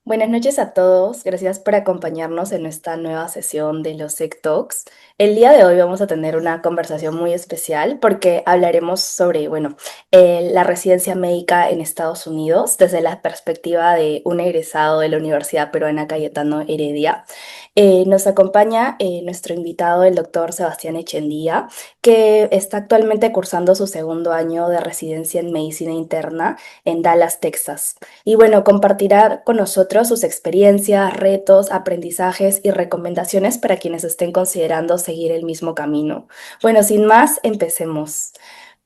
Buenas noches a todos, gracias por acompañarnos en esta nueva sesión de los Sec Talks. El día de hoy vamos a tener una conversación muy especial porque hablaremos sobre, la residencia médica en Estados Unidos desde la perspectiva de un egresado de la Universidad Peruana Cayetano Heredia. Nos acompaña nuestro invitado, el doctor Sebastián Echendía, que está actualmente cursando su segundo año de residencia en medicina interna en Dallas, Texas. Y bueno, compartirá con nosotros sus experiencias, retos, aprendizajes y recomendaciones para quienes estén considerando seguir el mismo camino. Bueno, sin más, empecemos.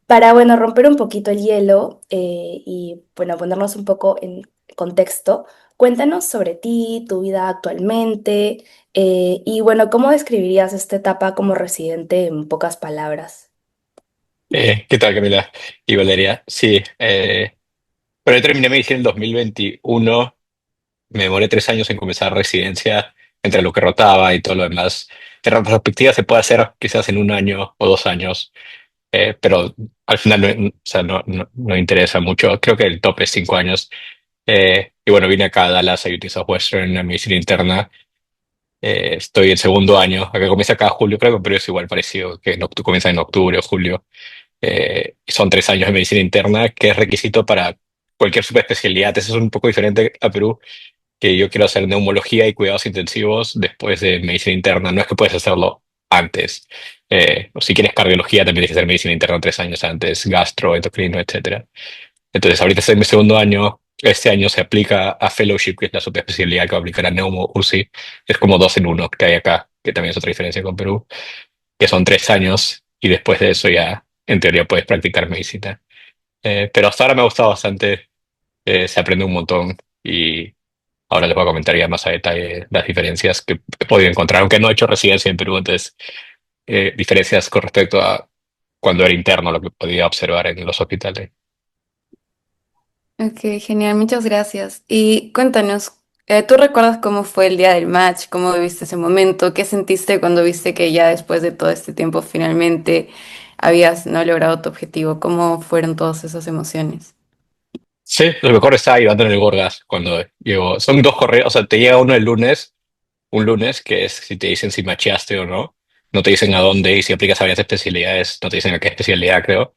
Para, romper un poquito el hielo y, ponernos un poco en contexto, cuéntanos sobre ti, tu vida actualmente y, ¿cómo describirías esta etapa como residente en pocas palabras? ¿Qué tal, Camila y Valeria? Sí, bueno, yo terminé medicina en 2021. Me demoré 3 años en comenzar residencia entre lo que rotaba y todo lo demás. En retrospectiva se puede hacer quizás en un año o 2 años, pero al final o sea, no interesa mucho. Creo que el tope es 5 años. Y bueno, vine acá a Dallas, a UT Southwestern, a medicina interna. Estoy en segundo año. Acá comienza cada julio, creo, pero es igual parecido, que comienza en octubre o julio. Son 3 años de medicina interna, que es requisito para cualquier subespecialidad. Eso es un poco diferente a Perú, que yo quiero hacer neumología y cuidados intensivos después de medicina interna. No es que puedes hacerlo antes. O si quieres cardiología, también tienes que hacer medicina interna 3 años antes, gastro, endocrino, etcétera. Entonces, ahorita estoy en mi segundo año. Este año se aplica a fellowship, que es la subespecialidad que va a aplicar a neumo UCI. Es como dos en uno que hay acá, que también es otra diferencia con Perú, que son 3 años y después de eso ya, en teoría, puedes practicar medicina. Pero hasta ahora me ha gustado bastante, se aprende un montón y ahora les voy a comentar ya más a detalle las diferencias que he podido encontrar, aunque no he hecho residencia en Perú, entonces diferencias con respecto a cuando era interno, lo que podía observar en los hospitales. Ok, genial, muchas gracias. Y cuéntanos, ¿tú recuerdas cómo fue el día del match? ¿Cómo viviste ese momento? ¿Qué sentiste cuando viste que ya después de todo este tiempo finalmente habías no logrado tu objetivo? ¿Cómo fueron todas esas emociones? Sí, lo mejor estaba ayudando en el Gorgas cuando llegó. Son dos correos, o sea, te llega uno el lunes, un lunes, que es si te dicen si macheaste o no. No te dicen a dónde y si aplicas a varias especialidades, no te dicen a qué especialidad, creo.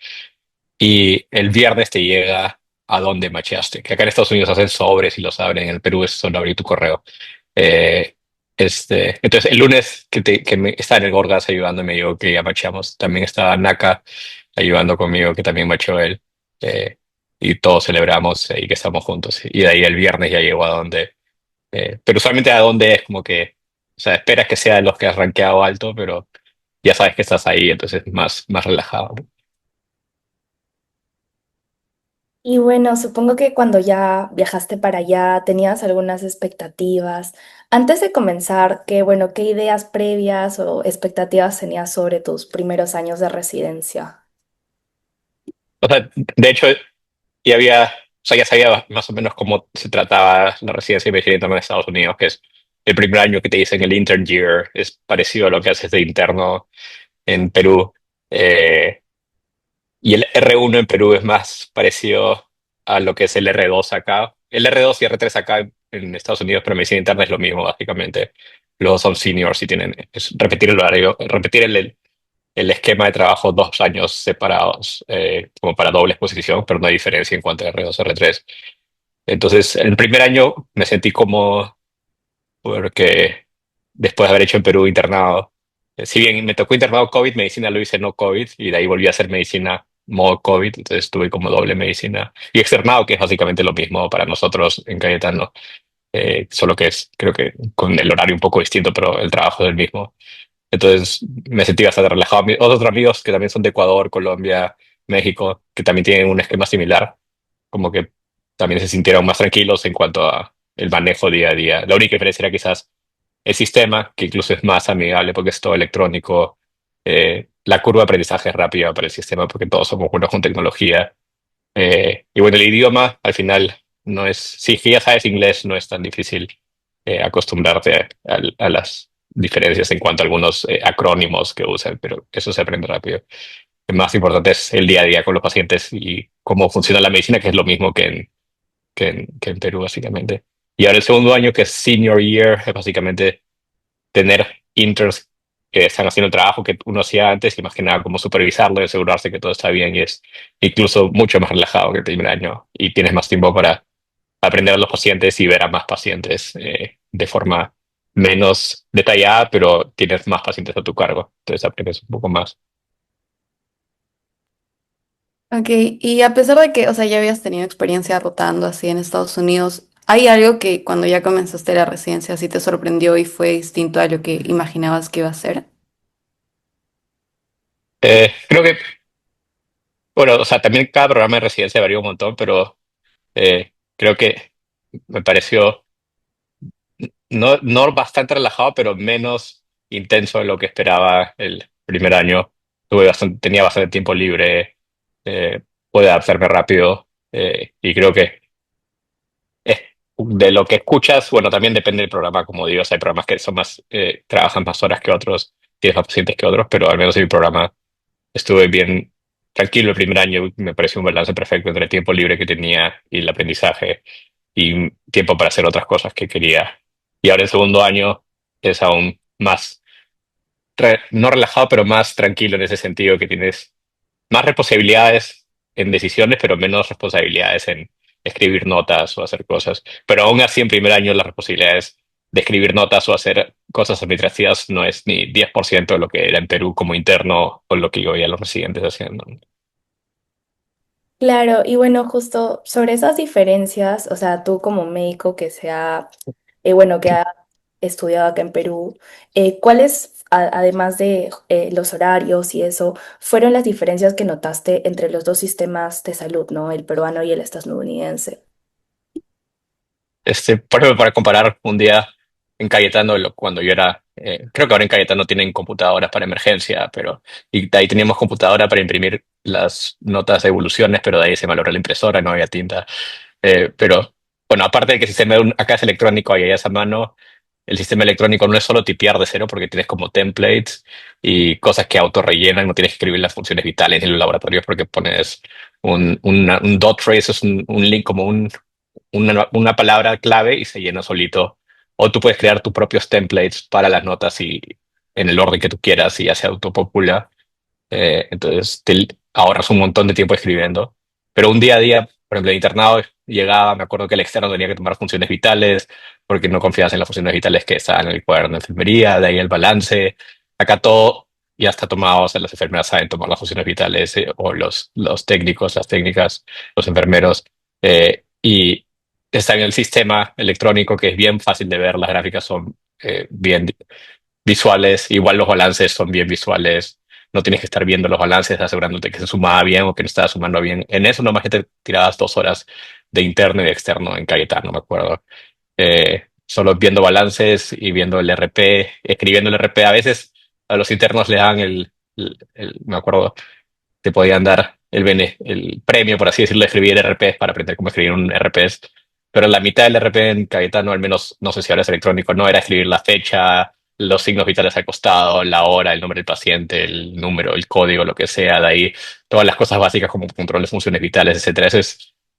Y el viernes te llega a dónde macheaste. Que acá en Estados Unidos hacen sobres y los abren. En el Perú es solo abrir tu correo. Eh, entonces, el lunes que me estaba en el Gorgas ayudándome, yo que ya macheamos. También estaba Naka ayudando conmigo, que también macheó él. Eh, y todos celebramos y que estamos juntos. Y de ahí el viernes ya llegó a donde. Pero usualmente a donde es como que, o sea, esperas que sea de los que has rankeado alto, pero ya sabes que estás ahí, entonces es más relajado. Y bueno, supongo que cuando ya viajaste para allá tenías algunas expectativas. Antes de comenzar, ¿qué ideas previas o expectativas tenías sobre tus primeros años de residencia? O sea, de hecho, o sea, ya sabía más o menos cómo se trataba la residencia de medicina interna en Estados Unidos, que es el primer año que te dicen el intern year, es parecido a lo que haces de interno en Perú. Eh, y el R1 en Perú es más parecido a lo que es el R2 acá. El R2 y R3 acá en Estados Unidos, pero medicina interna es lo mismo, básicamente. Los dos son seniors y tienen es repetir el horario, repetir el esquema de trabajo 2 años separados, como para doble exposición, pero no hay diferencia en cuanto a R2 y R3. Entonces, el primer año me sentí cómodo porque después de haber hecho en Perú internado, si bien me tocó internado COVID, medicina lo hice no COVID y de ahí volví a hacer medicina modo COVID, entonces tuve como doble medicina y externado, que es básicamente lo mismo para nosotros en Cayetano, solo que es, creo que con el horario un poco distinto, pero el trabajo es el mismo. Entonces me sentí bastante relajado. Otros amigos que también son de Ecuador, Colombia, México, que también tienen un esquema similar, como que también se sintieron más tranquilos en cuanto a el manejo día a día. La única diferencia era quizás el sistema, que incluso es más amigable porque es todo electrónico. La curva de aprendizaje es rápida para el sistema porque todos somos buenos con tecnología. Y bueno, el idioma al final no es, si es que ya sabes inglés, no es tan difícil acostumbrarte a las diferencias en cuanto a algunos acrónimos que usan, pero eso se aprende rápido. Lo más importante es el día a día con los pacientes y cómo funciona la medicina, que es lo mismo que en Perú, básicamente. Y ahora el segundo año, que es senior year, es básicamente tener interns que están haciendo el trabajo que uno hacía antes y más que nada como supervisarlo y asegurarse que todo está bien y es incluso mucho más relajado que el primer año y tienes más tiempo para aprender a los pacientes y ver a más pacientes de forma menos detallada, pero tienes más pacientes a tu cargo, entonces aprendes un poco más. Ok, y a pesar de que, o sea, ya habías tenido experiencia rotando así en Estados Unidos, ¿hay algo que cuando ya comenzaste la residencia sí te sorprendió y fue distinto a lo que imaginabas que iba a ser? Creo que, bueno, o sea, también cada programa de residencia varía un montón, pero creo que me pareció no bastante relajado, pero menos intenso de lo que esperaba el primer año. Tenía bastante tiempo libre, eh, pude adaptarme rápido y creo que es de lo que escuchas, bueno, también depende del programa, como digo, hay programas que son más, trabajan más horas que otros, tienes más pacientes que otros, pero al menos en mi programa estuve bien tranquilo el primer año, me pareció un balance perfecto entre el tiempo libre que tenía y el aprendizaje y tiempo para hacer otras cosas que quería. Y ahora el segundo año es aún más, no relajado, pero más tranquilo en ese sentido, que tienes más responsabilidades en decisiones, pero menos responsabilidades en escribir notas o hacer cosas. Pero aún así, en primer año, las responsabilidades de escribir notas o hacer cosas administrativas no es ni 10% de lo que era en Perú como interno o lo que yo veía a los residentes haciendo. Claro, y bueno, justo sobre esas diferencias, o sea, tú como médico que bueno, que ha estudiado acá en Perú, ¿cuáles, además de los horarios y eso, fueron las diferencias que notaste entre los dos sistemas de salud, ¿no? El peruano y el estadounidense. Por ejemplo, para comparar un día en Cayetano, cuando yo era, creo que ahora en Cayetano tienen computadoras para emergencia, pero y de ahí teníamos computadora para imprimir las notas de evoluciones, pero de ahí se malogró la impresora, no había tinta. Pero bueno, aparte de que el sistema acá es electrónico y allá es a mano, el sistema electrónico no es solo tipear de cero porque tienes como templates y cosas que autorrellenan, no tienes que escribir las funciones vitales en los laboratorios porque pones un dot phrase, es un link como una palabra clave y se llena solito. O tú puedes crear tus propios templates para las notas y en el orden que tú quieras y ya se autopopula. Entonces te ahorras un montón de tiempo escribiendo. Pero un día a día, por ejemplo, el internado llegaba, me acuerdo que el externo tenía que tomar funciones vitales porque no confiabas en las funciones vitales que estaban en el cuaderno de enfermería, de ahí el balance. Acá todo ya está tomado, o sea, las enfermeras saben tomar las funciones vitales o los técnicos, las técnicas, los enfermeros. Y está en el sistema electrónico que es bien fácil de ver, las gráficas son bien visuales, igual los balances son bien visuales, no tienes que estar viendo los balances asegurándote que se sumaba bien o que no estaba sumando bien. En eso nomás que te tirabas 2 horas de interno y de externo en Cayetano, me acuerdo. Solo viendo balances y viendo el RP, escribiendo el RP. A veces a los internos le dan me acuerdo, te podían dar el premio, por así decirlo, de escribir RPs para aprender cómo escribir un RPs. Pero la mitad del RP en Cayetano, al menos no sé si ahora es electrónico, no era escribir la fecha, los signos vitales al costado, la hora, el nombre del paciente, el número, el código, lo que sea, de ahí todas las cosas básicas como control de funciones vitales, etcétera.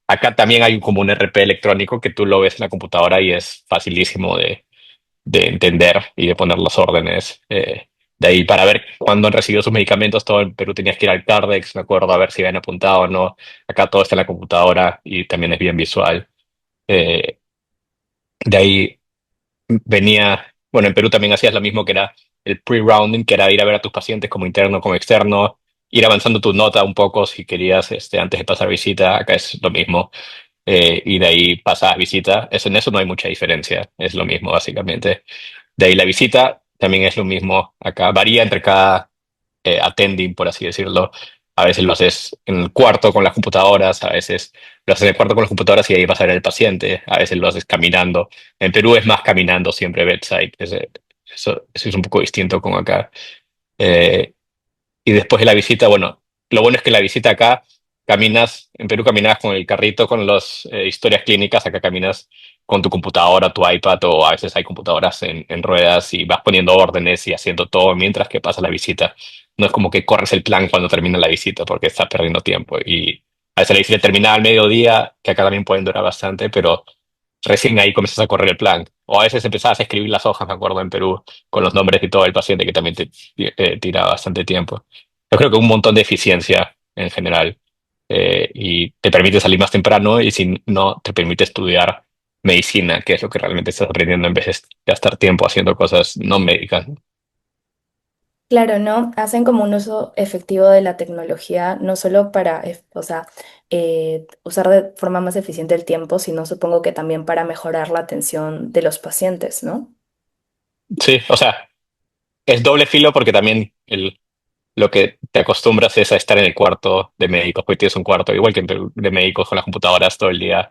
Acá también hay como un RP electrónico que tú lo ves en la computadora y es facilísimo de entender y de poner las órdenes. De ahí para ver cuándo han recibido sus medicamentos, todo en Perú tenías que ir al Cardex, me acuerdo, a ver si habían apuntado o no. Acá todo está en la computadora y también es bien visual. Eh, de ahí venía, bueno, en Perú también hacías lo mismo que era el pre-rounding, que era ir a ver a tus pacientes como interno, como externo, ir avanzando tu nota un poco si querías, antes de pasar visita, acá es lo mismo. Y de ahí pasas visita. En eso no hay mucha diferencia, es lo mismo básicamente. De ahí la visita también es lo mismo acá. Varía entre cada attending, por así decirlo. A veces lo haces en el cuarto con las computadoras, a veces lo haces en el cuarto con las computadoras y ahí vas a ver el paciente, a veces lo haces caminando. En Perú es más caminando siempre bedside. Eso es un poco distinto como acá. Eh, y después de la visita, bueno, lo bueno es que la visita acá caminas, en Perú caminas con el carrito con las historias clínicas, acá caminas con tu computadora, tu iPad o a veces hay computadoras en ruedas y vas poniendo órdenes y haciendo todo mientras que pasa la visita. No es como que corres el plan cuando termina la visita porque estás perdiendo tiempo. Y a veces la visita termina al mediodía, que acá también pueden durar bastante, pero recién ahí comienzas a correr el plan. O a veces empezabas a escribir las hojas, me acuerdo, en Perú, con los nombres y todo el paciente, que también te tira bastante tiempo. Yo creo que un montón de eficiencia en general, y te permite salir más temprano y si no, te permite estudiar medicina, que es lo que realmente estás aprendiendo en vez de gastar tiempo haciendo cosas no médicas, ¿no? Claro, ¿no? Hacen como un uso efectivo de la tecnología, no solo para, o sea, usar de forma más eficiente el tiempo, sino supongo que también para mejorar la atención de los pacientes, ¿no? Sí, o sea, es doble filo porque también lo que te acostumbras es a estar en el cuarto de médicos, porque tienes un cuarto, igual que de médicos con las computadoras todo el día.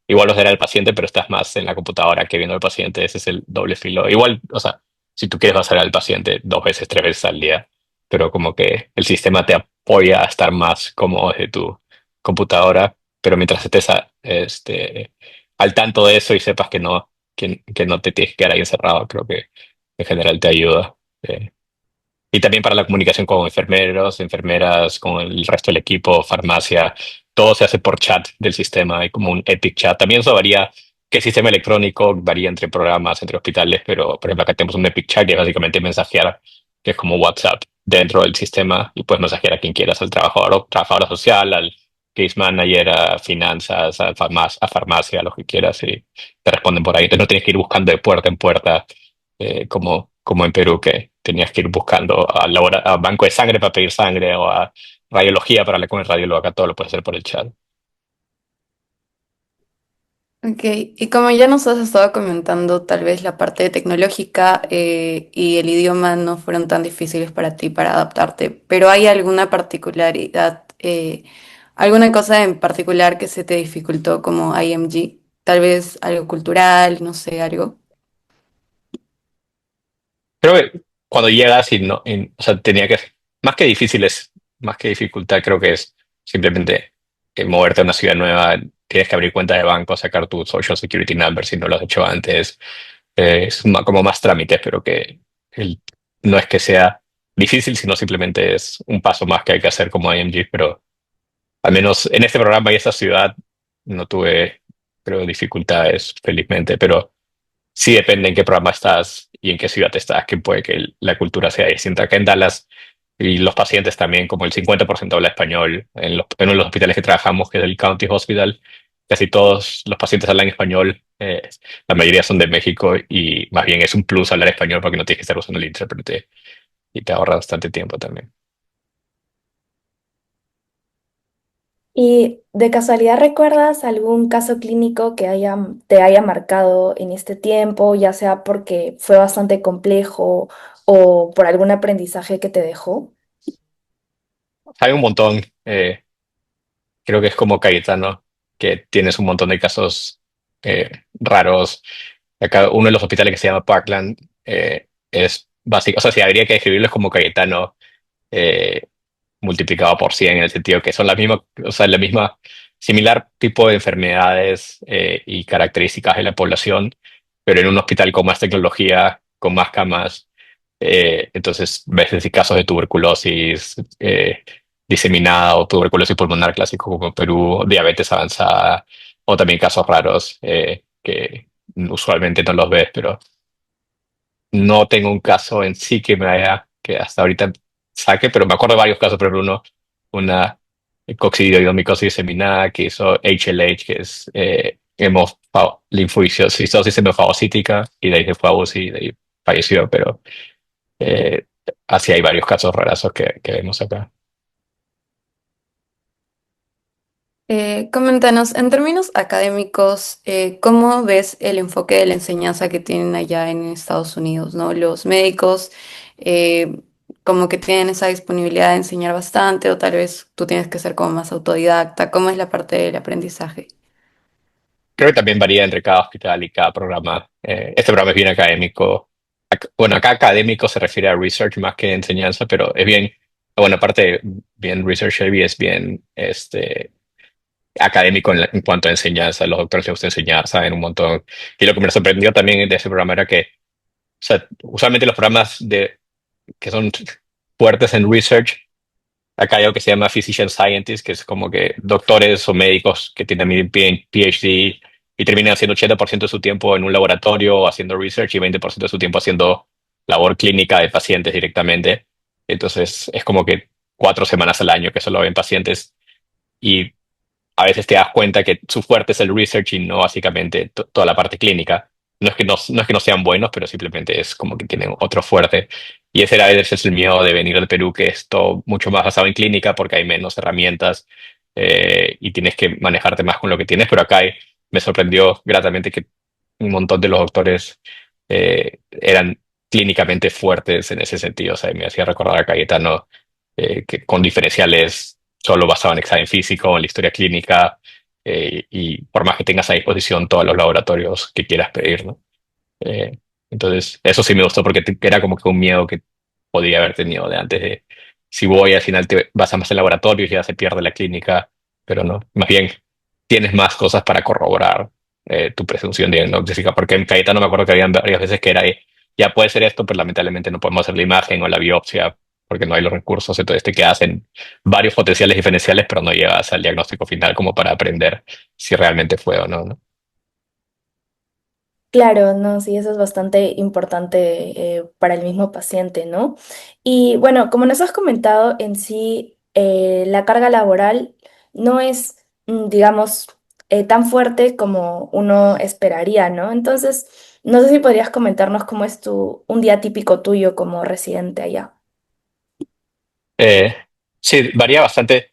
Igual los era el paciente, pero estás más en la computadora que viendo al paciente. Ese es el doble filo. Igual, o sea, si tú quieres vas a ver al paciente 2 veces, 3 veces al día, pero como que el sistema te apoya a estar más cómodo desde tu computadora, pero mientras estés al tanto de eso y sepas que no te tienes que quedar ahí encerrado, creo que en general te ayuda. Y también para la comunicación con enfermeros, enfermeras, con el resto del equipo, farmacia, todo se hace por chat del sistema, hay como un Epic Chat. También eso varía, qué sistema electrónico varía entre programas, entre hospitales, pero por ejemplo acá tenemos un Epic Chat que es básicamente mensajear, que es como WhatsApp dentro del sistema y puedes mensajear a quien quieras, al trabajador, o trabajadora social, al case manager, a finanzas, a farmacia, a lo que quieras y te responden por ahí. Entonces no tienes que ir buscando de puerta en puerta, como en Perú, que tenías que ir buscando a banco de sangre para pedir sangre o a radiología para hablar con el radiólogo. Acá todo lo puedes hacer por el chat. Ok, y como ya nos has estado comentando, tal vez la parte tecnológica y el idioma no fueron tan difíciles para ti para adaptarte, pero ¿hay alguna particularidad, alguna cosa en particular que se te dificultó como IMG? Tal vez algo cultural, no sé, algo. Creo que cuando llegas y no, o sea, más que difícil más que dificultad, creo que es simplemente moverte a una ciudad nueva, tienes que abrir cuenta de banco, sacar tu Social Security Number si no lo has hecho antes. Es como más trámites, pero que el- no es que sea difícil, sino simplemente es un paso más que hay que hacer como IMG, pero al menos en este programa y esta ciudad no tuve, creo, dificultades, felizmente, pero sí depende en qué programa estás y en qué ciudad estás, que puede que la cultura sea distinta. Acá en Dallas, y los pacientes también, como el 50% habla español, en uno de los hospitales que trabajamos, que es el County Hospital, casi todos los pacientes hablan español, la mayoría son de México y más bien es un plus hablar español porque no tienes que estar usando el intérprete y te ahorra bastante tiempo también. ¿Y de casualidad recuerdas algún caso clínico que te haya marcado en este tiempo, ya sea porque fue bastante complejo o por algún aprendizaje que te dejó? Hay un montón. Creo que es como Cayetano, que tienes un montón de casos raros. Acá uno de los hospitales que se llama Parkland, es básico, o sea, si habría que describirlo es como Cayetano, eh, multiplicado por 100 en el sentido que son la misma, o sea, la misma, similar tipo de enfermedades, y características de la población, pero en un hospital con más tecnología, con más camas. Entonces, ves desde casos de tuberculosis diseminada o tuberculosis pulmonar clásico como Perú, diabetes avanzada, o también casos raros, que usualmente no los ves, pero no tengo un caso en sí que hasta ahorita saque, pero me acuerdo de varios casos, por ejemplo, una coccidioidomicosis diseminada que hizo HLH, que es linfocistosis hemofagocítica, y de ahí se fue a UCI y de ahí falleció, pero eh, así hay varios casos rarazos que vemos acá. Coméntanos, en términos académicos, ¿cómo ves el enfoque de la enseñanza que tienen allá en Estados Unidos, ¿no? Los médicos eh, como que tienen esa disponibilidad de enseñar bastante o tal vez tú tienes que ser como más autodidacta. ¿Cómo es la parte del aprendizaje? Creo que también varía entre cada hospital y cada programa. Este programa es bien académico. Bueno, acá académico se refiere a research más que enseñanza, pero es bien, bueno, aparte de bien research heavy, es bien académico en cuanto a enseñanza. Los doctores les gusta enseñar, saben un montón. Y lo que me sorprendió también de ese programa era que, o sea, usualmente los programas que son fuertes en research, acá hay algo que se llama physician scientist, que es como que doctores o médicos que tienen PhD y terminan haciendo 80% de su tiempo en un laboratorio haciendo research y 20% de su tiempo haciendo labor clínica de pacientes directamente. Entonces es como que 4 semanas al año que solo ven pacientes y a veces te das cuenta que su fuerte es el research y no básicamente toda la parte clínica. No es que no sean buenos, pero simplemente es como que tienen otro fuerte. Y ese era a veces el miedo de venir al Perú, que es todo mucho más basado en clínica porque hay menos herramientas y tienes que manejarte más con lo que tienes. Pero me sorprendió gratamente que un montón de los doctores eran clínicamente fuertes en ese sentido. O sea, me hacía recordar a Cayetano que con diferenciales solo basado en examen físico, en la historia clínica, y por más que tengas a disposición todos los laboratorios que quieras pedir, ¿no? Eh, entonces, eso sí me gustó porque era como que un miedo que podía haber tenido de antes de si voy al final te vas a más en laboratorios y ya se pierde la clínica, pero no, más bien tienes más cosas para corroborar tu presunción diagnóstica, porque en Cayetano me acuerdo que habían varias veces que era, ya puede ser esto, pero lamentablemente no podemos hacer la imagen o la biopsia porque no hay los recursos, entonces te quedas en varios potenciales diferenciales, pero no llegas al diagnóstico final como para aprender si realmente fue o no, ¿no? Claro, no, sí, eso es bastante importante para el mismo paciente, ¿no? Y bueno, como nos has comentado, en sí la carga laboral no es, digamos, tan fuerte como uno esperaría, ¿no? Entonces, no sé si podrías comentarnos cómo es un día típico tuyo como residente allá. Eh, sí, varía bastante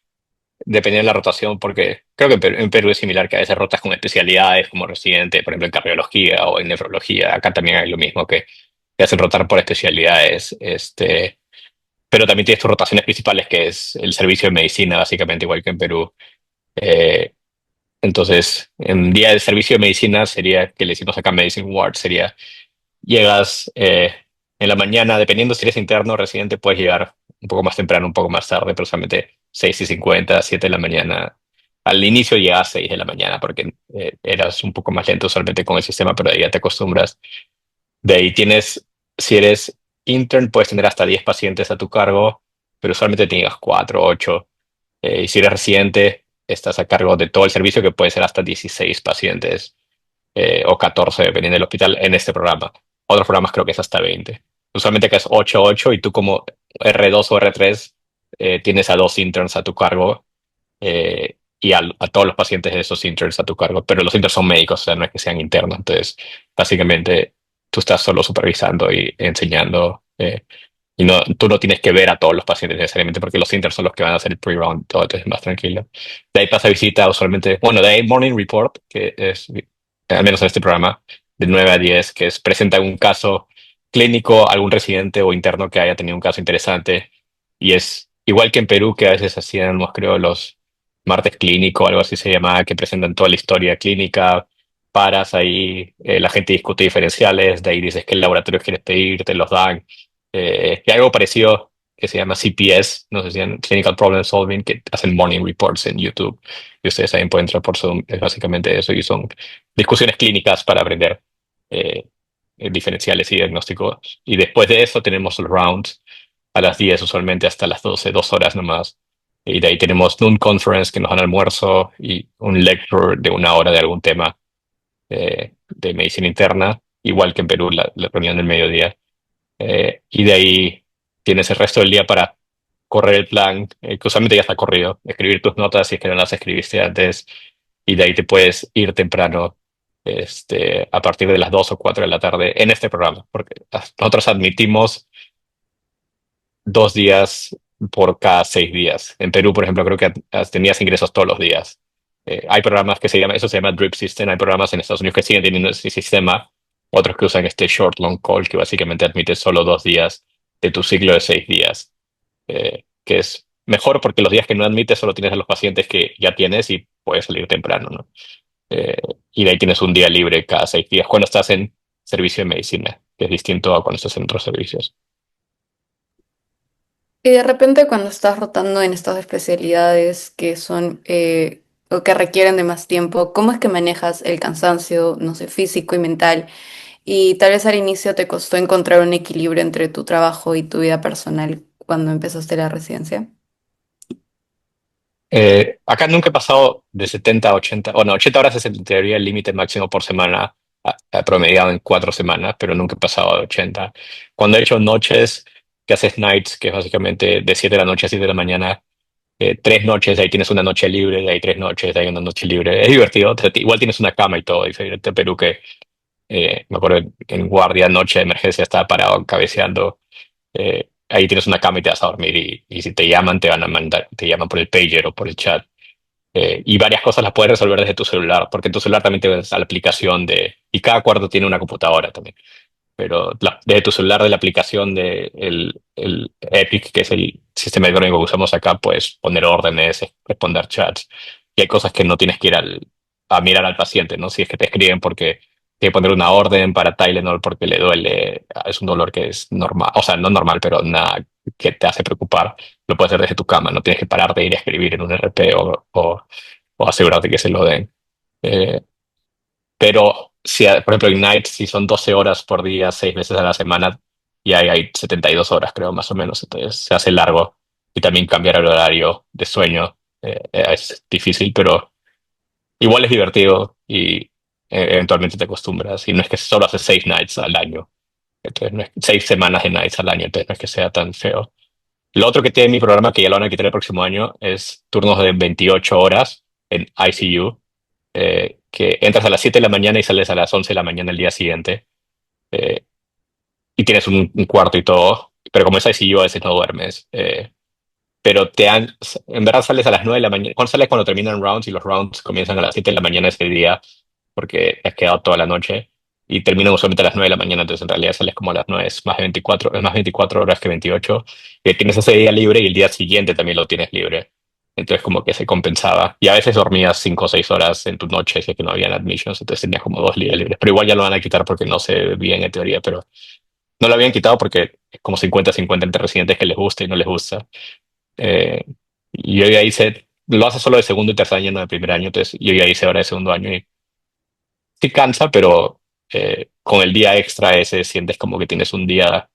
dependiendo de la rotación, porque creo que en Perú es similar, que a veces rotas con especialidades como residente, por ejemplo, en cardiología o en nefrología. Acá también hay lo mismo, que te hacen rotar por especialidades, pero también tienes tus rotaciones principales, que es el servicio de medicina, básicamente igual que en Perú. Eh, entonces, en día de servicio de medicina sería, que le decimos acá Medicine Ward, sería, llegas en la mañana, dependiendo si eres interno o residente, puedes llegar un poco más temprano, un poco más tarde, pero solamente 6:50, 7 de la mañana. Al inicio llegas a 6 de la mañana porque eras un poco más lento solamente con el sistema, pero de ahí ya te acostumbras. De ahí tienes, si eres intern, puedes tener hasta 10 pacientes a tu cargo, pero usualmente tienes 4 8. Y si eres residente, estás a cargo de todo el servicio, que puede ser hasta 16 pacientes o 14, dependiendo del hospital, en este programa. Otros programas creo que es hasta 20. Usualmente acá es 8 8 y tú como R2 o R3 tienes a 2 interns a tu cargo y a todos los pacientes de esos interns a tu cargo, pero los interns son médicos, o sea, no es que sean internos, entonces básicamente tú estás solo supervisando y enseñando. Y no, tú no tienes que ver a todos los pacientes necesariamente porque los interns son los que van a hacer el pre-round, todo entonces es más tranquilo. De ahí pasa visita usualmente, bueno, de ahí morning report, que es, al menos en este programa, de 9 a 10, que es presenta un caso clínico, algún residente o interno que haya tenido un caso interesante. Y es igual que en Perú, que a veces hacíamos, creo, los martes clínico, algo así se llamaba, que presentan toda la historia clínica. Paras ahí, la gente discute diferenciales, de ahí dices qué laboratorios quieres pedir, te los dan. Y algo parecido que se llama CPS, no sé si en Clinical Problem Solving, que hacen morning reports en YouTube. Y ustedes también pueden entrar por Zoom. Es básicamente eso y son discusiones clínicas para aprender eh, diferenciales y diagnósticos. Y después de eso tenemos los rounds a las 10 usualmente hasta las 12 2 horas nomás. Y de ahí tenemos Noon Conference que nos dan almuerzo y un lecture de 1 hora de algún tema de medicina interna, igual que en Perú, la reunión del mediodía. Y de ahí tienes el resto del día para correr el plan, que usualmente ya está corrido, escribir tus notas si es que no las escribiste antes, y de ahí te puedes ir temprano a partir de las 2 o 4 de la tarde en este programa, porque nosotros admitimos 2 días por cada 6 días. En Perú, por ejemplo, creo que tenías ingresos todos los días. Hay programas que eso se llama Drip System, hay programas en Estados Unidos que siguen teniendo ese sistema, otros que usan este Short Long Call, que básicamente admite solo 2 días de tu ciclo de 6 días, que es mejor porque los días que no admites solo tienes a los pacientes que ya tienes y puedes salir temprano, ¿no? Eh, y de ahí tienes un día libre cada 6 días cuando estás en servicio de medicina, que es distinto a cuando estás en otros servicios. Y de repente cuando estás rotando en estas especialidades que son o que requieren de más tiempo, ¿cómo es que manejas el cansancio, no sé, físico y mental? Y tal vez al inicio te costó encontrar un equilibrio entre tu trabajo y tu vida personal cuando empezaste la residencia. Acá nunca he pasado de 70 a 80, bueno, 80 horas es en teoría el límite máximo por semana, promediado en 4 semanas, pero nunca he pasado de 80. Cuando he hecho noches, que haces nights, que es básicamente de 7 de la noche a 7 de la mañana, 3 noches, ahí tienes una noche libre, de ahí 3 noches, de ahí una noche libre. Es divertido, igual tienes una cama y todo, diferente a Perú que me acuerdo en guardia, noche de emergencia, estaba parado cabeceando. Ahí tienes una cama y te vas a dormir y si te llaman, te van a mandar, te llaman por el pager o por el chat. Y varias cosas las puedes resolver desde tu celular, porque en tu celular también te ves a la aplicación y cada cuarto tiene una computadora también. Pero desde tu celular, de la aplicación de el Epic, que es el sistema electrónico que usamos acá, puedes poner órdenes, responder chats. Y hay cosas que no tienes que ir a mirar al paciente, ¿no? Si es que te escriben porque tiene que poner una orden para Tylenol porque le duele, es un dolor que es normal, o sea, no normal, pero nada que te hace preocupar, lo puedes hacer desde tu cama, no tienes que parar de ir a escribir en un RP o asegurarte que se lo den. Eh, pero si, por ejemplo, Ignite, si son 12 horas por día, 6 veces a la semana, y ahí hay 72 horas, creo, más o menos. Entonces se hace largo. Y también cambiar el horario de sueño es difícil, pero igual es divertido y eventualmente te acostumbras. Y no es que solo haces 6 nights al año. Entonces, no es 6 semanas de nights al año, entonces no es que sea tan feo. Lo otro que tiene mi programa, que ya lo van a quitar el próximo año, es turnos de 28 horas en ICU, que entras a las 7 de la mañana y sales a las 11 de la mañana el día siguiente, eh, y tienes un cuarto y todo, pero como es ICU a veces no duermes. Pero en verdad sales a las 9 de la mañana, cuando sales cuando terminan rounds y los rounds comienzan a las 7 de la mañana ese día, porque has quedado toda la noche. Y terminan usualmente a las 9 de la mañana, entonces en realidad sales como a las 9, es más 24 horas que 28. Y tienes ese día libre y el día siguiente también lo tienes libre. Entonces como que se compensaba. Y a veces dormías 5 o 6 horas en tu noche, si es que no habían admissions, entonces tenías como 2 días libres. Pero igual ya lo van a quitar porque no se ve bien en teoría, pero no lo habían quitado porque es como 50-50 entre residentes que les gusta y no les gusta. Eh, y yo ya hice, lo hace solo de segundo y tercer año, no de primer año, entonces yo ya hice ahora de segundo año y sí cansa, pero con el día extra ese sientes como que tienes un día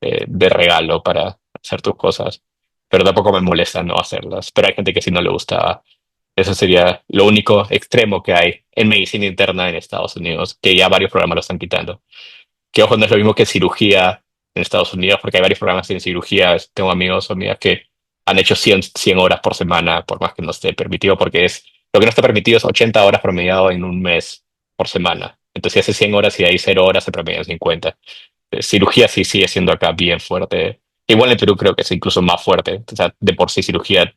de regalo para hacer tus cosas, pero tampoco me molesta no hacerlas. Pero hay gente que sí no le gusta. Eso sería lo único extremo que hay en medicina interna en Estados Unidos, que ya varios programas lo están quitando. Que ojo, no es lo mismo que cirugía en Estados Unidos, porque hay varios programas en cirugía. Tengo amigos o amigas que han hecho 100 horas por semana, por más que no esté permitido, porque lo que no está permitido es 80 horas promediado en un mes por semana. Entonces, si hace 100 horas y de ahí 0 horas, se promedian 50. Cirugía sí sigue siendo acá bien fuerte. Igual en Perú creo que es incluso más fuerte. O sea, de por sí cirugía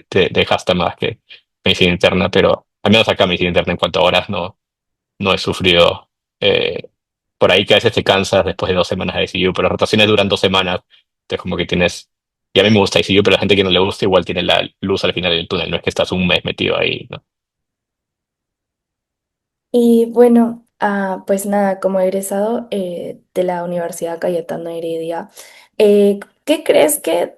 te deja hasta más que medicina interna, pero al menos acá medicina interna en cuanto a horas no he sufrido. Por ahí que a veces te cansas después de 2 semanas de ICU, pero las rotaciones duran 2 semanas. Entonces como que tienes, y a mí me gusta ICU, pero la gente que no le gusta igual tiene la luz al final del túnel, no es que estás un mes metido ahí, ¿no? Y bueno, pues nada, como egresado de la Universidad Cayetano Heredia, ¿qué crees que,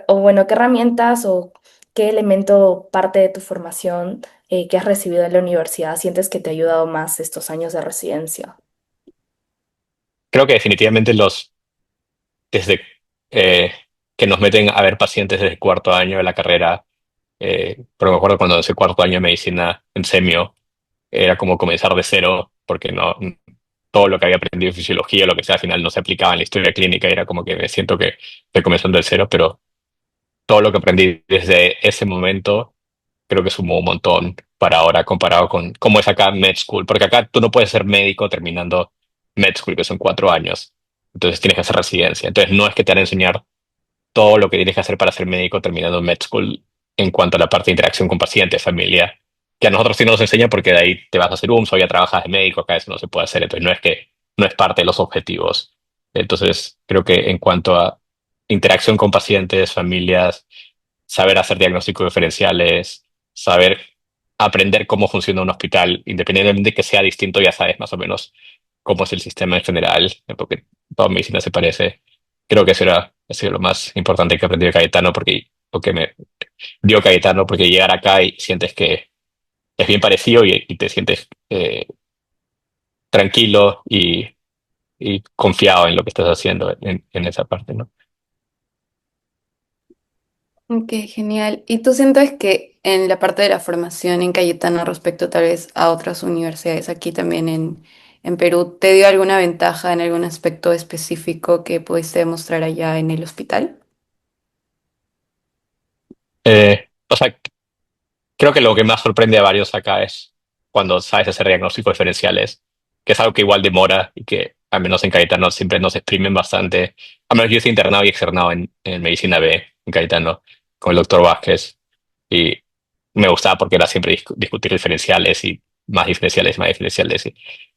o bueno, qué herramientas o qué elemento parte de tu formación que has recibido en la universidad sientes que te ha ayudado más estos años de residencia? Creo que definitivamente desde eh, que nos meten a ver pacientes desde el cuarto año de la carrera, pero me acuerdo cuando en ese cuarto año de medicina en semio, era como comenzar de cero, porque no, todo lo que había aprendido en fisiología, lo que sea, al final no se aplicaba en la historia clínica, y era como que me siento que estoy comenzando de cero, pero todo lo que aprendí desde ese momento creo que sumó un montón para ahora comparado con cómo es acá med school, porque acá tú no puedes ser médico terminando med school, que son 4 años, entonces tienes que hacer residencia, entonces no es que te van a enseñar todo lo que tienes que hacer para ser médico terminando med school en cuanto a la parte de interacción con pacientes, familia, que a nosotros sí nos enseñan porque de ahí te vas a hacer UMS o ya trabajas de médico, acá eso no se puede hacer, entonces no es parte de los objetivos. Entonces creo que en cuanto a interacción con pacientes, familias, saber hacer diagnósticos diferenciales, saber aprender cómo funciona un hospital, independientemente de que sea distinto, ya sabes más o menos cómo es el sistema en general, porque toda medicina se parece. Creo que ha sido lo más importante que aprendí de Cayetano, porque me dio Cayetano, porque llegar acá y sientes que es bien parecido y te sientes tranquilo y confiado en lo que estás haciendo en esa parte, ¿no? Ok, genial. ¿Y tú sientes que en la parte de la formación en Cayetano respecto tal vez a otras universidades aquí también en Perú, te dio alguna ventaja en algún aspecto específico que pudiste demostrar allá en el hospital? O sea, creo que lo que más sorprende a varios acá es cuando sabes hacer diagnósticos diferenciales, que es algo que igual demora y que al menos en Cayetano siempre nos exprimen bastante. Al menos yo estoy internado y externado en Medicina B en Cayetano con el doctor Vázquez y me gustaba porque era siempre discutir diferenciales y más diferenciales.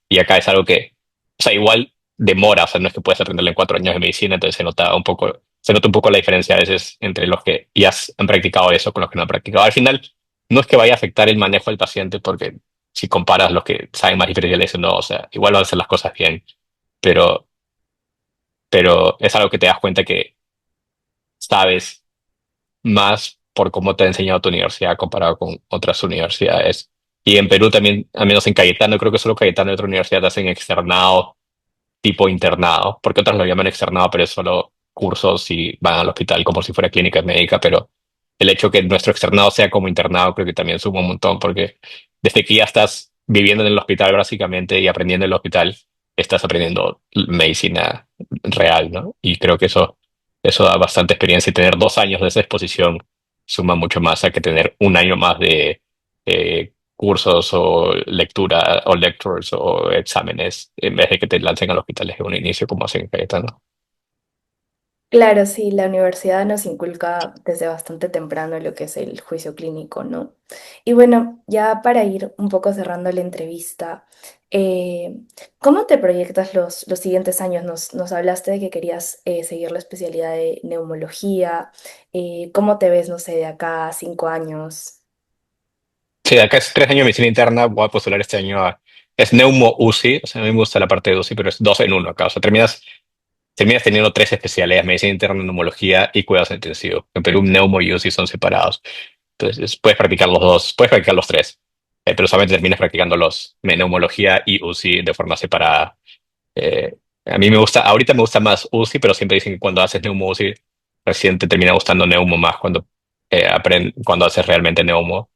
Y acá es algo que, o sea, igual demora, o sea, no es que puedes aprenderlo en 4 años de medicina, entonces se nota un poco la diferencia a veces entre los que ya han practicado eso con los que no han practicado. Al final, no es que vaya a afectar el manejo del paciente, porque si comparas los que saben más diferenciales o no, o sea, igual van a hacer las cosas bien, pero, pero es algo que te das cuenta que sabes más por cómo te ha enseñado tu universidad comparado con otras universidades. Y en Perú también, al menos en Cayetano, creo que solo Cayetano y otra universidad hacen externado tipo internado, porque otras lo llaman externado, pero es solo cursos y van al hospital como si fuera clínica médica, pero el hecho que nuestro externado sea como internado creo que también suma un montón, porque desde que ya estás viviendo en el hospital básicamente y aprendiendo en el hospital, estás aprendiendo medicina real, ¿no? Y creo que eso da bastante experiencia y tener 2 años de esa exposición suma mucho más a que tener un año más de cursos o lectura o lectures o exámenes en vez de que te lancen al hospital desde un inicio como hacen en Cayetano. Claro, sí, la universidad nos inculca desde bastante temprano lo que es el juicio clínico, ¿no? Y bueno, ya para ir un poco cerrando la entrevista, eh, ¿cómo te proyectas los siguientes años? Nos hablaste de que querías seguir la especialidad de neumología. ¿Cómo te ves, no sé, de acá a 5 años? Sí, acá es 3 años de medicina interna, voy a postular este año a... Es Neumo UCI, o sea, a mí me gusta la parte de UCI, pero es dos en uno acá. O sea, terminas teniendo tres especialidades, medicina interna, neumología y cuidados intensivos. En Perú, neumo y UCI son separados. Entonces, puedes practicar los dos, puedes practicar los tres, pero solamente terminas practicando los neumología y UCI de forma separada. A mí me gusta, ahorita me gusta más UCI, pero siempre dicen que cuando haces neumo UCI, recién te termina gustando neumo más cuando haces realmente neumo.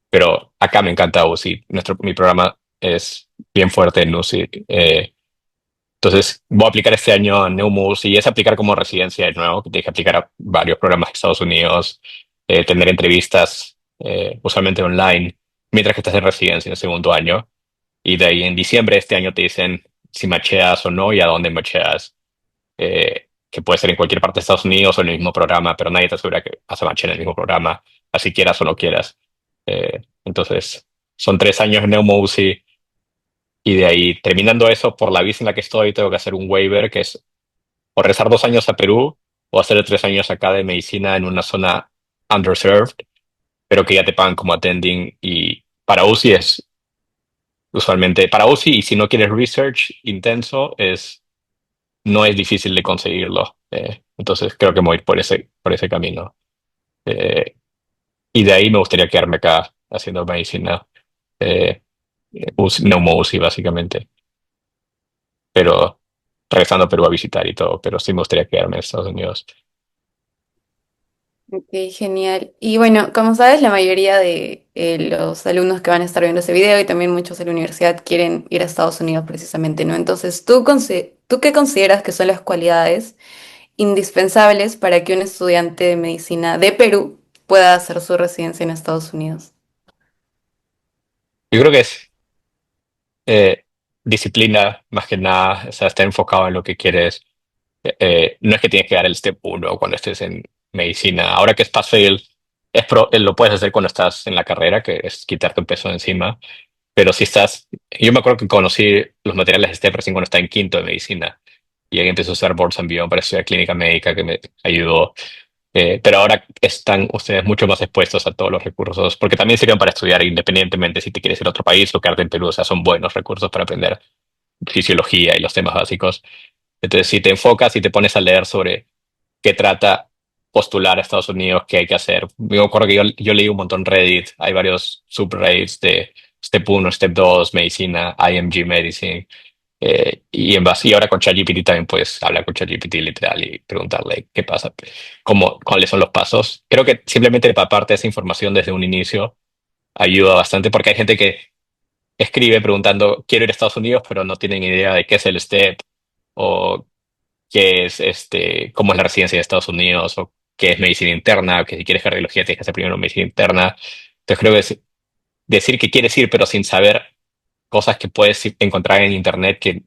Pero acá me encanta UCI. Mi programa es bien fuerte en UCI. Entonces, voy a aplicar este año a Neumo UCI y es aplicar como residencia de nuevo, que tienes que aplicar a varios programas de Estados Unidos, tener entrevistas, usualmente online, mientras que estás en residencia en el segundo año. Y de ahí en diciembre de este año te dicen si macheas o no y a dónde macheas, que puede ser en cualquier parte de Estados Unidos o en el mismo programa, pero nadie te asegura que vas a machear en el mismo programa, así quieras o no quieras. Entonces, son 3 años en Neumo UCI y de ahí, terminando eso, por la visa en la que estoy, tengo que hacer un waiver que es o regresar 2 años a Perú o hacer 3 años acá de medicina en una zona underserved, pero que ya te pagan como attending y para UCI es usualmente, para UCI y si no quieres research intenso, no es difícil de conseguirlo. Entonces creo que me voy a ir por ese camino. Eh, y de ahí me gustaría quedarme acá haciendo medicina, eh, neumo UCI básicamente, pero regresando a Perú a visitar y todo, pero sí me gustaría quedarme en Estados Unidos. Ok, genial. Y bueno, como sabes, la mayoría de los alumnos que van a estar viendo ese video y también muchos de la universidad quieren ir a Estados Unidos precisamente, ¿no? Entonces, ¿tú qué consideras que son las cualidades indispensables para que un estudiante de medicina de Perú pueda hacer su residencia en Estados Unidos? Yo creo que es disciplina más que nada, o sea, estar enfocado en lo que quieres. No es que tienes que dar el step uno cuando estés en medicina. Ahora que es pass-fail, lo puedes hacer cuando estás en la carrera, que es quitarte un peso de encima. Pero si estás, yo me acuerdo que conocí los materiales de STEP recién cuando estaba en quinto de medicina y ahí empecé a usar Boards and Beyond para estudiar clínica médica que me ayudó. Pero ahora están ustedes mucho más expuestos a todos los recursos, porque también sirven para estudiar independientemente si te quieres ir a otro país o quedarte en Perú. O sea, son buenos recursos para aprender fisiología y los temas básicos. Entonces, si te enfocas y te pones a leer sobre qué trata postular a Estados Unidos, qué hay que hacer. Me acuerdo que yo leí un montón Reddit, hay varios subreddits de Step 1, Step 2, medicina, IMG Medicine. Y ahora con ChatGPT también puedes hablar con ChatGPT literal y preguntarle qué pasa, cuáles son los pasos. Creo que simplemente empaparte esa información desde un inicio ayuda bastante porque hay gente que escribe preguntando, quiero ir a Estados Unidos, pero no tienen idea de qué es el STEP o qué es cómo es la residencia de Estados Unidos o qué es medicina interna, que si quieres cardiología tienes que hacer primero medicina interna. Entonces creo que decir que quieres ir, pero sin saber cosas que puedes encontrar en internet que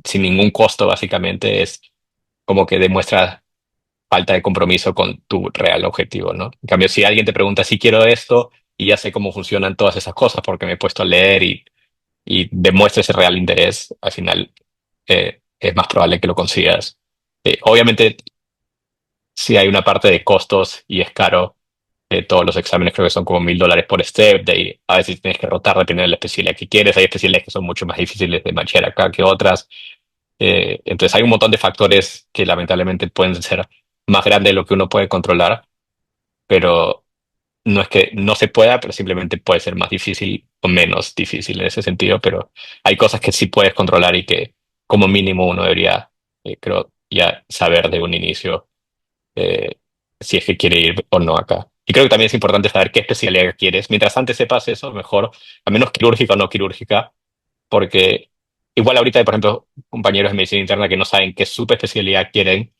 sin ningún costo básicamente es como que demuestra falta de compromiso con tu real objetivo, ¿no? En cambio, si alguien te pregunta si quiero esto y ya sé cómo funcionan todas esas cosas porque me he puesto a leer y demuestra ese real interés, al final es más probable que lo consigas. Obviamente, si hay una parte de costos y es caro, todos los exámenes creo que son como $1,000 por step, de ahí a veces tienes que rotar dependiendo de la especialidad que quieres, hay especialidades que son mucho más difíciles de matchear acá que otras. Entonces hay un montón de factores que lamentablemente pueden ser más grandes de lo que uno puede controlar, pero no es que no se pueda, pero simplemente puede ser más difícil o menos difícil en ese sentido, pero hay cosas que sí puedes controlar y que como mínimo uno debería, creo, ya saber de un inicio eh, si es que quiere ir o no acá. Y creo que también es importante saber qué especialidad quieres. Mientras antes sepas eso, mejor, a menos quirúrgica o no quirúrgica, porque igual ahorita hay, por ejemplo, compañeros de medicina interna que no saben qué subespecialidad quieren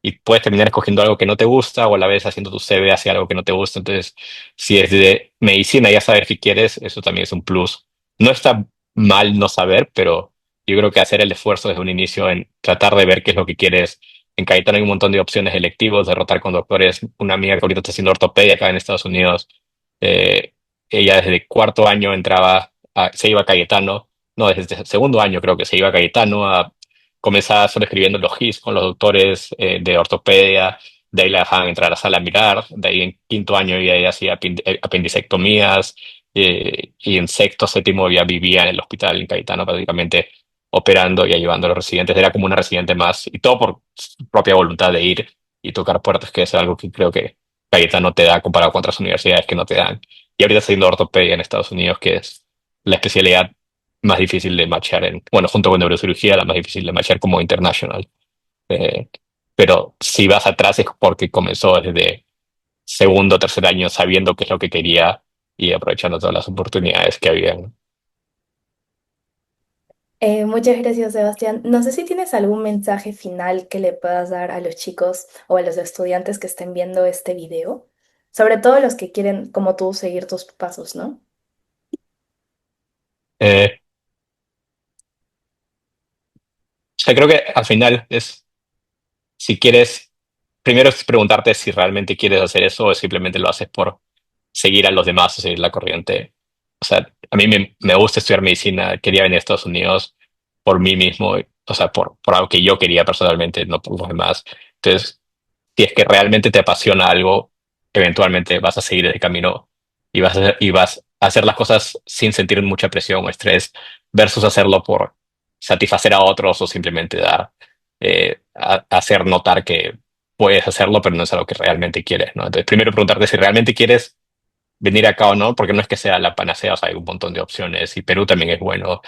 y puedes terminar escogiendo algo que no te gusta o a la vez haciendo tu CV hacia algo que no te gusta. Entonces, si es de medicina ya saber qué quieres, eso también es un plus. No está mal no saber, pero yo creo que hacer el esfuerzo desde un inicio en tratar de ver qué es lo que quieres. En Cayetano hay un montón de opciones electivos de rotar con doctores. Una amiga que ahorita está haciendo ortopedia acá en Estados Unidos, eh, ella desde cuarto año se iba a Cayetano, no, desde el segundo año creo que se iba a Cayetano a comenzaba solo escribiendo los GIS con los doctores de ortopedia, de ahí la dejaban entrar a la sala a mirar, de ahí en quinto año ya ella hacía apendicectomías, y en sexto, séptimo ya vivía en el hospital en Cayetano prácticamente operando y ayudando a los residentes. Era como una residente más y todo por su propia voluntad de ir y tocar puertas, que es algo que creo que Cayetano te da comparado con otras universidades que no te dan. Y ahorita está haciendo ortopedia en Estados Unidos, que es la especialidad más difícil de matchar bueno, junto con neurocirugía, la más difícil de matchar como international. Eh, pero si vas atrás es porque comenzó desde segundo o tercer año sabiendo qué es lo que quería y aprovechando todas las oportunidades que había, ¿no? Muchas gracias, Sebastián. No sé si tienes algún mensaje final que le puedas dar a los chicos o a los estudiantes que estén viendo este video, sobre todo los que quieren, como tú, seguir tus pasos, ¿no? O sea, creo que al final si quieres, primero es preguntarte si realmente quieres hacer eso o simplemente lo haces por seguir a los demás o seguir la corriente. O sea, a mí me gusta estudiar medicina, quería venir a Estados Unidos por mí mismo, o sea, por algo que yo quería personalmente, no por los demás. Entonces, si es que realmente te apasiona algo, eventualmente vas a seguir ese camino y vas a hacer las cosas sin sentir mucha presión o estrés, versus hacerlo por satisfacer a otros o simplemente hacer notar que puedes hacerlo, pero no es algo que realmente quieres, ¿no? Entonces, primero preguntarte si realmente quieres venir acá o no, porque no es que sea la panacea, o sea, hay un montón de opciones y Perú también es bueno.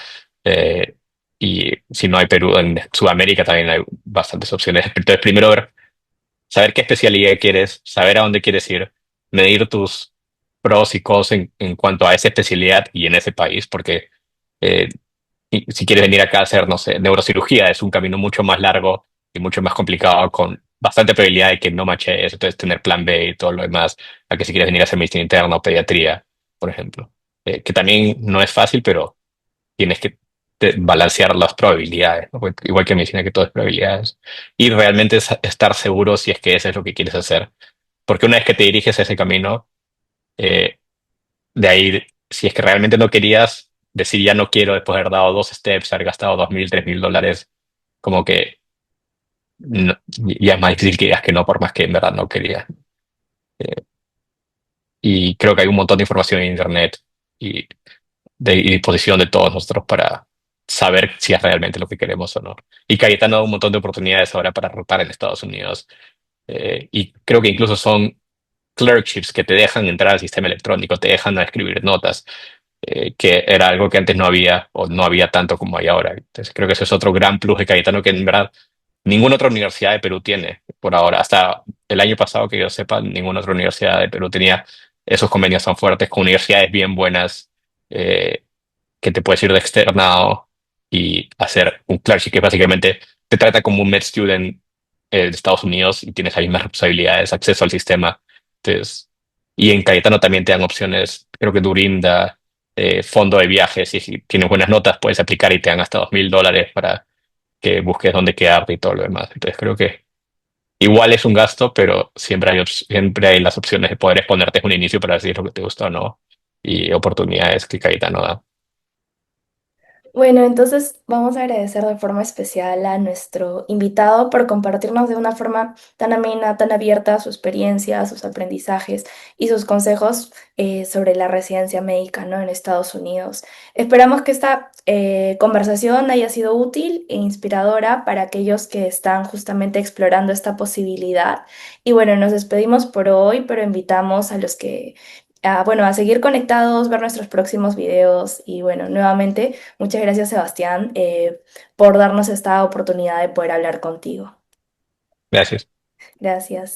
eh, y si no hay Perú, en Sudamérica también hay bastantes opciones. Entonces, primero saber qué especialidad quieres, saber a dónde quieres ir, medir tus pros y cons en cuanto a esa especialidad y en ese país, porque eh, y si quieres venir acá a hacer, no sé, neurocirugía, es un camino mucho más largo y mucho más complicado, con bastante probabilidad de que no maches, entonces tener plan B y todo lo demás, a que si quieres venir a hacer medicina interna o pediatría, por ejemplo. Que también no es fácil, pero tienes que balancear las probabilidades, ¿no? Porque igual que en medicina, que todo es probabilidades. Y realmente estar seguro si es que eso es lo que quieres hacer. Porque una vez que te diriges a ese camino, eh, de ahí, si es que realmente no querías decir ya no quiero después de haber dado dos steps, haber gastado $2,000, $3,000, como que ya es más difícil que digas que no, por más que en verdad no querías. Eh, y creo que hay un montón de información en Internet y y disposición de todos nosotros para saber si es realmente lo que queremos o no. Y Cayetano da un montón de oportunidades ahora para rotar en Estados Unidos. Y creo que incluso son clerkships que te dejan entrar al sistema electrónico, te dejan a escribir notas. que era algo que antes no había o no había tanto como hay ahora. Entonces creo que ese es otro gran plus de Cayetano que en verdad ninguna otra universidad de Perú tiene por ahora. Hasta el año pasado, que yo sepa, ninguna otra universidad de Perú tenía esos convenios tan fuertes con universidades bien buenas, eh, que te puedes ir de externado y hacer un clerkship que básicamente te trata como un med student de Estados Unidos y tienes las mismas responsabilidades, acceso al sistema. Entonces, y en Cayetano también te dan opciones, creo que Durinda, fondo de viajes, y si tienes buenas notas puedes aplicar y te dan hasta $2.000 para que busques dónde quedarte y todo lo demás. Entonces creo que igual es un gasto, pero siempre hay las opciones de poder exponerte desde un inicio para decir lo que te gusta o no, y oportunidades que Cayetano da. Bueno, entonces vamos a agradecer de forma especial a nuestro invitado por compartirnos de una forma tan amena, tan abierta su experiencia, sus aprendizajes y sus consejos sobre la residencia médica, ¿no? En Estados Unidos. Esperamos que esta conversación haya sido útil e inspiradora para aquellos que están justamente explorando esta posibilidad. Y bueno, nos despedimos por hoy, pero invitamos a los que, bueno, a seguir conectados, ver nuestros próximos videos y bueno, nuevamente. Muchas gracias, Sebastián, por darnos esta oportunidad de poder hablar contigo. Gracias. Gracias.